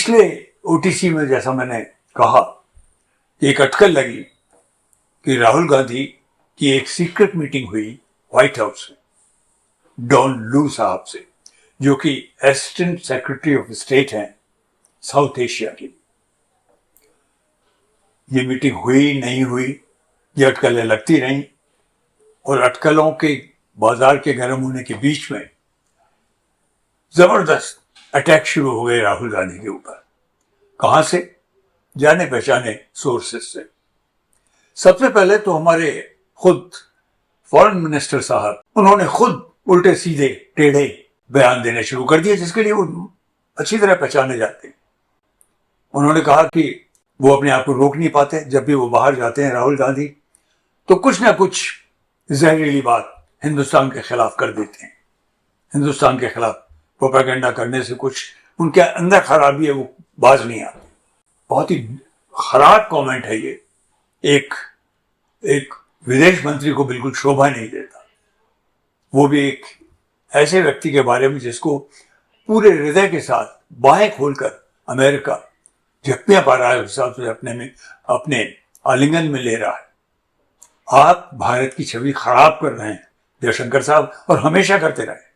पिछले ओटीसी में जैसा मैंने कहा, एक अटकल लगी कि राहुल गांधी की एक सीक्रेट मीटिंग हुई व्हाइट हाउस में डॉन लू साहब से, जो कि असिस्टेंट सेक्रेटरी ऑफ स्टेट हैं साउथ एशिया की। ये मीटिंग हुई नहीं हुई, ये अटकलें लगती रहीं, और अटकलों के बाजार के गर्म होने के बीच में जबरदस्त अटैक शुरू हो गए राहुल गांधी के ऊपर। कहां से? जाने पहचाने सोर्सेस से। सबसे पहले तो हमारे खुद फॉरेन मिनिस्टर साहब, उन्होंने खुद उल्टे सीधे टेढ़े बयान देने शुरू कर दिए, जिसके लिए वो अच्छी तरह पहचाने जाते हैं। उन्होंने कहा कि वो अपने आप को रोक नहीं पाते, जब भी वो बाहर जाते हैं राहुल गांधी तो कुछ ना कुछ जहरीली बात हिंदुस्तान के खिलाफ कर देते हैं। हिंदुस्तान के खिलाफ प्रोपेगेंडा करने से कुछ उनके अंदर खराबी है, वो बाज नहीं आती। बहुत ही खराब कमेंट है ये, एक विदेश मंत्री को बिल्कुल शोभा नहीं देता, वो भी एक ऐसे व्यक्ति के बारे में जिसको पूरे हृदय के साथ बाहें खोलकर अमेरिका झप्पियां पा रहा है, उस हिसाब से अपने आलिंगन में ले रहा है। आप भारत की छवि खराब कर रहे हैं जयशंकर साहब, और हमेशा करते रहे।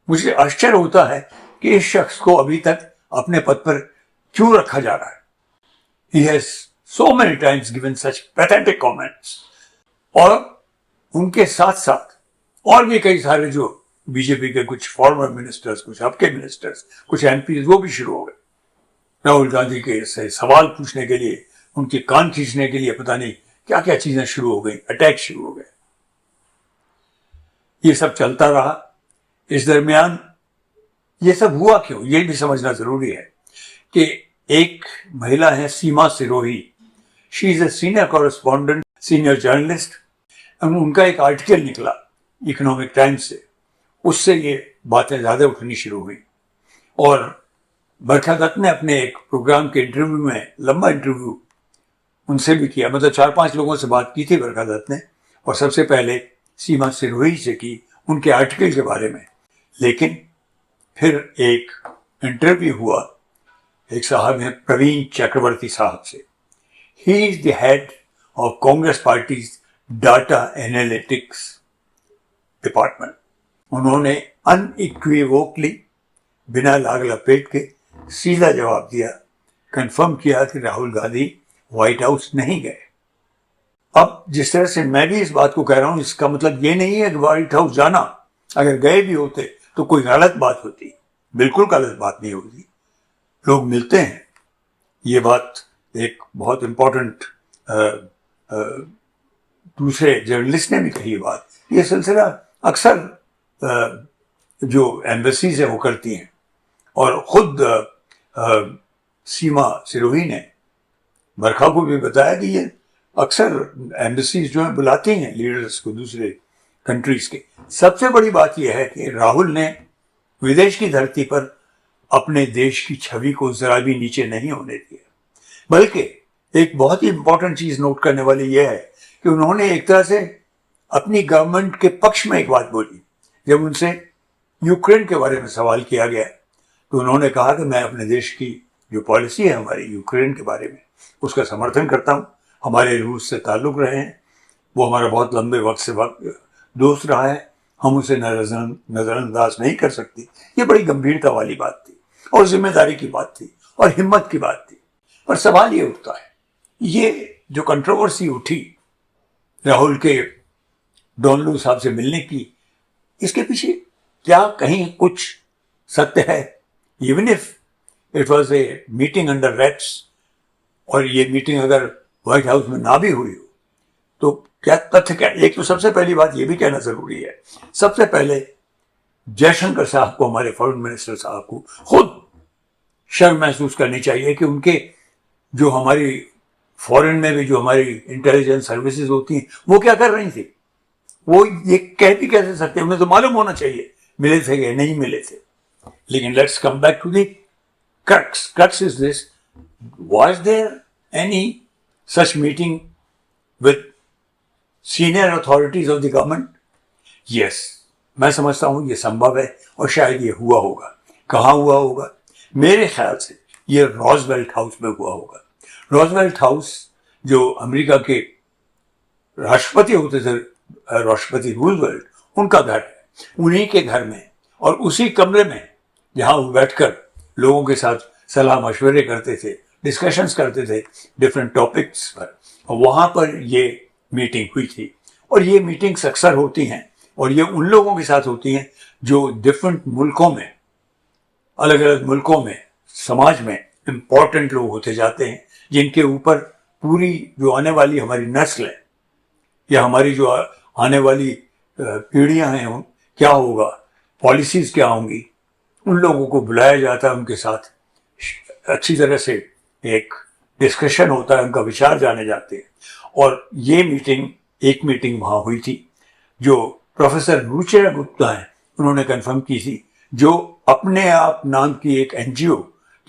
मुझे आश्चर्य होता है कि इस शख्स को अभी तक अपने पद पर क्यों रखा जा रहा है। He has so many times given such pathetic comments। और उनके साथ साथ और भी कई सारे जो बीजेपी के कुछ फॉर्मर मिनिस्टर्स, कुछ अब के मिनिस्टर्स, कुछ एमपी, वो भी शुरू हो गए राहुल गांधी के से सवाल पूछने के लिए, उनके कान खींचने के लिए, पता नहीं क्या क्या चीजें शुरू हो गई, अटैक शुरू हो गए। ये सब चलता रहा। इस दरमियान ये सब हुआ क्यों, ये भी समझना जरूरी है कि एक महिला है Seema Sirohi, she is a senior correspondent, senior journalist. उनका एक आर्टिकल निकला इकोनॉमिक टाइम्स से, उससे ये बातें ज्यादा उठनी शुरू हुई। और बरखा दत्त ने अपने एक प्रोग्राम के इंटरव्यू में, लंबा इंटरव्यू उनसे भी किया, मतलब 4-5 लोगों से बात की थी बरखा दत्त ने, और सबसे पहले सीमा सिरोही से की उनके आर्टिकल के बारे में। लेकिन फिर एक इंटरव्यू हुआ एक साहब हैं प्रवीण चक्रवर्ती साहब से। He is the head of Congress parties data analytics department. उन्होंने अनइक्विवोकली, बिना लाग लपेट के सीधा जवाब दिया, कंफर्म किया कि राहुल गांधी व्हाइट हाउस नहीं गए। अब जिस तरह से मैं भी इस बात को कह रहा हूं, इसका मतलब ये नहीं है कि व्हाइट हाउस जाना, अगर गए भी होते तो कोई गलत बात होती। बिल्कुल गलत बात नहीं होती, लोग मिलते हैं। ये बात एक बहुत इंपॉर्टेंट दूसरे जर्नलिस्ट ने भी कही बात। ये सिलसिला अक्सर जो एम्बेसीज है वो करती हैं, और खुद सीमा सिरोही ने बरखा को भी बताया कि ये अक्सर एम्बेसीज जो है बुलाती हैं लीडर्स को दूसरे कंट्रीज के। सबसे बड़ी बात यह है कि राहुल ने विदेश की धरती पर अपने देश की छवि को जरा भी नीचे नहीं होने दिया, बल्कि एक बहुत ही इंपॉर्टेंट चीज नोट करने वाली यह है कि उन्होंने एक तरह से अपनी गवर्नमेंट के पक्ष में एक बात बोली। जब उनसे यूक्रेन के बारे में सवाल किया गया तो उन्होंने कहा कि मैं अपने देश की जो पॉलिसी है हमारी यूक्रेन के बारे में, उसका समर्थन करता हूँ। हमारे रूस से ताल्लुक रहे हैं, वो हमारा बहुत लंबे वक्त से दोस्त रहा है, हम उसे नजरअंदाज नहीं कर सकते। ये बड़ी गंभीरता वाली बात थी, और जिम्मेदारी की बात थी, और हिम्मत की बात थी। पर सवाल ये उठता है, ये जो कंट्रोवर्सी उठी राहुल के डॉनलू साहब से मिलने की, इसके पीछे क्या कहीं कुछ सत्य है? Even if it was a meeting under rats, और ये मीटिंग अगर व्हाइट हाउस में ना भी हुई हो तो क्या तथ्य क्या? एक तो सबसे पहली बात ये भी कहना जरूरी है, सबसे पहले जयशंकर साहब को, हमारे फॉरेन मिनिस्टर साहब को खुद शर्म महसूस करनी चाहिए कि उनके जो हमारी फॉरेन में भी जो हमारी इंटेलिजेंस सर्विसेज होती हैं वो क्या कर रही थी। वो ये कह भी कैसे सकते, उन्हें तो मालूम होना चाहिए मिले थे या नहीं मिले थे। लेकिन let's come back to the crux is this: was there any such meeting with senior authorities of the government? Yes, मैं समझता हूं ये संभव है, और शायद ये हुआ होगा। कहाँ हुआ होगा? मेरे ख्याल से ये रॉजवेल्ट हाउस में हुआ होगा। रॉजवेल्ट हाउस जो अमेरिका के राष्ट्रपति होते थे, राष्ट्रपति रूजवेल्ट, उनका घर है। उन्हीं के घर में और उसी कमरे में जहां वो बैठकर लोगों के साथ सलाह मशवरे करते थे, डिस्कशंस करते थे डिफरेंट टॉपिक्स पर, और वहां पर ये मीटिंग हुई थी। और ये मीटिंग्स अक्सर होती हैं और ये उन लोगों के साथ होती हैं जो डिफरेंट मुल्कों में, अलग अलग मुल्कों में, समाज में इम्पॉर्टेंट लोग होते जाते हैं, जिनके ऊपर पूरी जो आने वाली हमारी नस्ल है या हमारी जो आने वाली पीढ़ियां हैं, क्या होगा, पॉलिसीज क्या होंगी, उन लोगों को बुलाया जाता है। उनके साथ अच्छी तरह से एक डिस्कशन होता है, उनका विचार जाने जाते हैं। और ये मीटिंग, एक मीटिंग वहाँ हुई थी जो प्रोफेसर रुचिरा गुप्ता हैं, उन्होंने कंफर्म की थी, जो अपने आप नाम की एक एनजीओ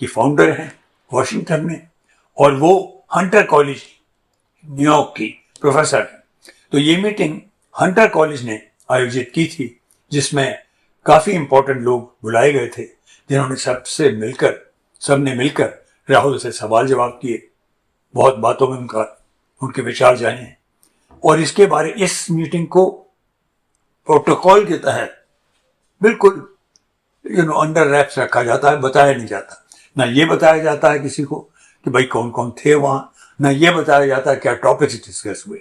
की फाउंडर हैं वॉशिंगटन में, और वो हंटर कॉलेज न्यूयॉर्क की प्रोफेसर हैं। तो ये मीटिंग हंटर कॉलेज ने आयोजित की थी, जिसमें काफ़ी इंपॉर्टेंट लोग बुलाए गए थे, जिन्होंने सबने मिलकर राहुल से सवाल जवाब किए, बहुत बातों में उनके विचार जाने। और इस मीटिंग को प्रोटोकॉल के तहत बिल्कुल अंडर रैप्स रखा जाता है, बताया नहीं जाता। ना ये बताया जाता है किसी को कि भाई कौन कौन थे वहां, ना ये बताया जाता है क्या टॉपिक्स डिस्कस हुए।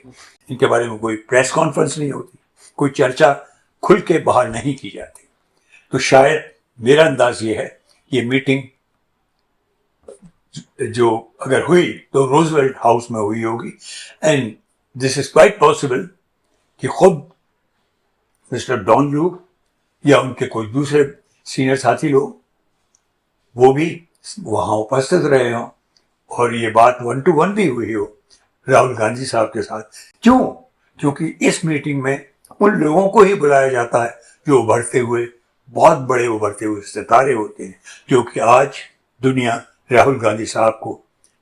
इनके बारे में कोई प्रेस कॉन्फ्रेंस नहीं होती, कोई चर्चा खुल के बाहर नहीं की जाती। तो शायद मेरा अंदाज ये है, ये मीटिंग जो अगर हुई तो रोजवेल्ट हाउस में हुई होगी। And this is quite possible कि खुद मिस्टर डॉन लू या उनके कोई दूसरे सीनियर साथी लोग वो भी वहां उपस्थित रहे हों और ये बात 1 to 1 भी हुई हो राहुल गांधी साहब के साथ। क्यों? क्योंकि इस मीटिंग में उन लोगों को ही बुलाया जाता है जो बहुत बड़े उभरते हुए सितारे होते हैं, जो कि आज दुनिया राहुल गांधी साहब को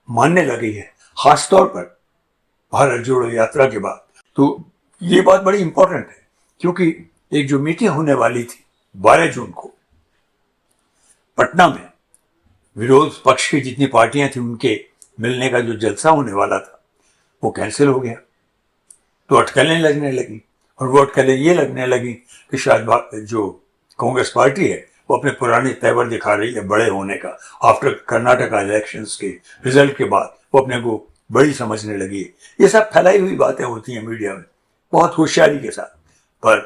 मानने लगी है, खासतौर पर भारत जोड़ो यात्रा के बाद। तो ये बात बड़ी इंपॉर्टेंट है, क्योंकि एक जो मीटिंग होने वाली थी 12 जून को पटना में, विरोध पक्ष की जितनी पार्टियां थी उनके मिलने का जो जलसा होने वाला था वो कैंसिल हो गया। तो अटकलें लगने लगी, और वो अटकलें ये लगने लगी कि शायद जो कांग्रेस पार्टी है वो अपने पुराने तेवर दिखा रही है बड़े होने का। आफ्टर कर्नाटका इलेक्शंस के रिजल्ट के बाद वो अपने को बड़ी समझने लगी है। ये सब फैलाई हुई बातें होती हैं मीडिया में बहुत होशियारी के साथ, पर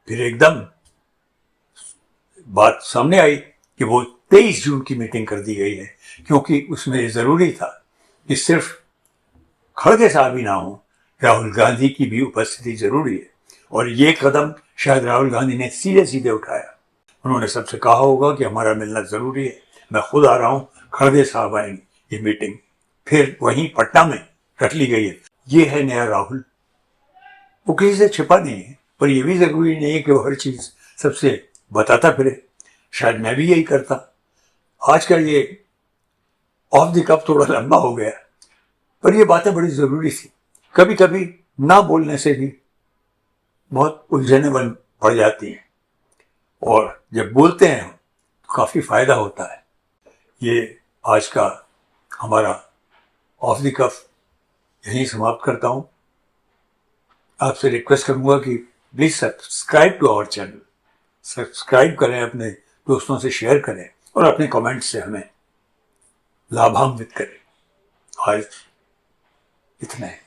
फिर एकदम बात सामने आई कि वो 23 जून की मीटिंग कर दी गई है, क्योंकि उसमें ज़रूरी था कि सिर्फ खड़गे साहब ही ना हो, राहुल गांधी की भी उपस्थिति जरूरी है। और ये कदम शायद राहुल गांधी ने सीधे सीधे उठाया। उन्होंने सबसे कहा होगा कि हमारा मिलना जरूरी है, मैं खुद आ रहा हूँ, खड़गे साहब आएंगे। ये मीटिंग फिर वहीं पटना में रख ली गई है। ये है नया राहुल, वो किसी से छिपा नहीं है, पर यह भी जरूरी नहीं है कि वो हर चीज सबसे बताता फिरे। शायद मैं भी यही करता। आज का ये ऑफ द कप थोड़ा लंबा हो गया, पर ये बातें बड़ी जरूरी थी। कभी कभी ना बोलने से भी बहुत उलझने बन पड़ जाती हैं, और जब बोलते हैं तो काफी फायदा होता है। ये आज का हमारा ऑफ द कप यहीं समाप्त करता हूं। आपसे रिक्वेस्ट करूंगा कि please subscribe to our channel, subscribe करें, अपने दोस्तों से शेयर करें और अपने कमेंट्स से हमें लाभान्वित करें। आज इतना है।